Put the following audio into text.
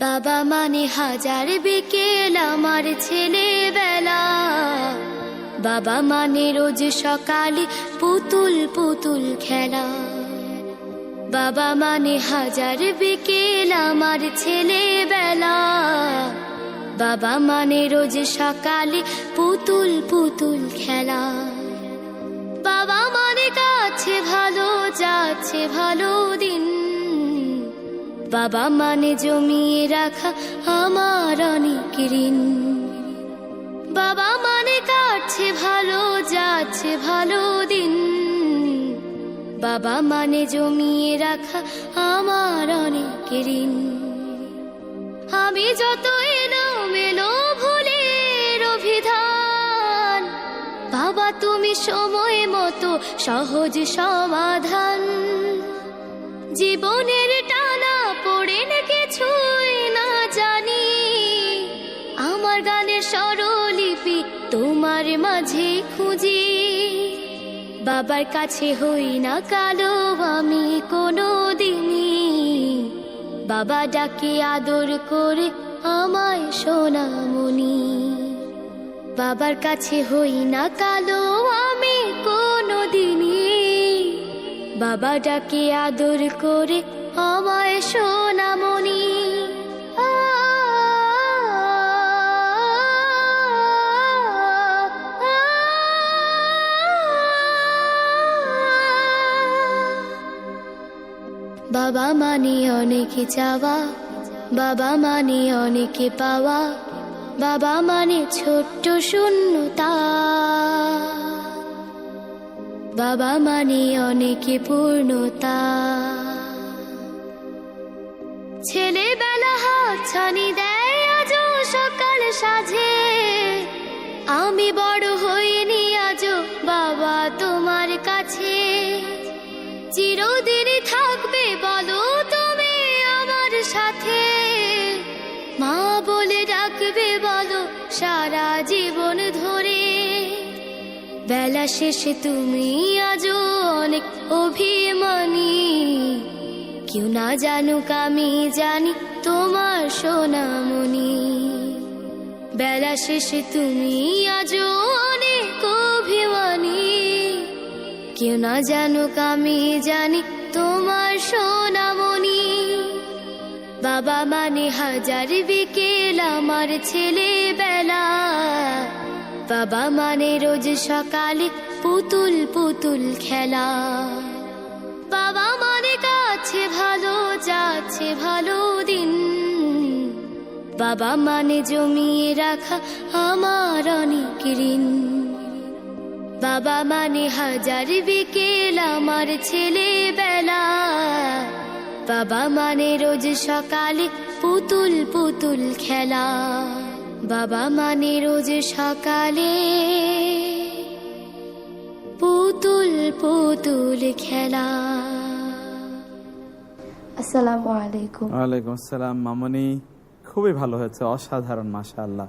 বাবা মানে হাজার বিকেল আমার ছেলেবেলা, বাবা মানে রোজ সকালে পুতুল পুতুল খেলা। বাবা মানে হাজার বিকেল আমার ছেলেবেলা, বাবা মানে রোজ সকালে পুতুল পুতুল খেলা। বাবা মানে কাছে ভালো যাচ্ছে ভালো দিন, বাবা মানে জমিয়ে রাখা আমার অনেক ঋণ। বাবা মানে কাটছে ভালো যাচ্ছে ভালো দিন, বাবা মানে জমিয়ে রাখা আমার অনেক ঋণ। আমি যত এলোমেলো ভুলের অভিধান, বাবা তুমি সময় মতো সহজ সমাধান। জীবনের টানা পড়ে কিছুই না জানি, আমার গানের স্বরলিপি তোমার মাঝে খুঁজি। বাবার কাছে হই না কালো আমি কোনো দিনই, বাবা ডাকে আদর করে আমায় সোনামণি। বাবার কাছে হই না কালো আমি কোনো দিনই, বাবা ডাকে আদর করে আমায় সোনামণি। বাবা মানে অনেক চাওয়া, বাবা মানে অনেক পাওয়া, বাবা মানে ছোট্ট শূন্যতা, বাবা মানে অনেক পূর্ণতা। ছেলেবেলা হাত ছানি দেয় আজও সকাল সাজে, আমি বড় হইনি আজও বাবা তোমার কাছে। চিরদিন থাকবে বলো তুমি আমার সাথে, মা বলে ডাকবে বলো সারা জীবন ধরে। বেলা শেষে তুমি আজও অনেক অভিমানী, কেউ না জানুক আমি জানি তোমার সোনামণি। বেলা শেষে তুমি আজও অনেক অভিমানী, কেউ না জানুক আমি জানি তোমার সোনামণি। বাবা মানে হাজার বিকেল আমার ছেলেবেলা, বাবা মানে রোজ সকালে পুতুল পুতুল খেলা। বাবা মানে কাছে ভালো যাচ্ছে ভালো দিন, বাবা মানে জমিয়ে রাখা আমার অনেক ঋণ। বাবা মানে হাজার বিকেল আমার ছেলেবেলা, বাবা মানে রোজ সকালে পুতুল পুতুল খেলা। বাবা মানে রোজ সকালে পুতুল পুতুল খেলা। আসসালামু আলাইকুম। ওয়ালাইকুম আসসালাম। মামনি খুবই ভালো হয়েছে, অসাধারণ, মাশাআল্লাহ।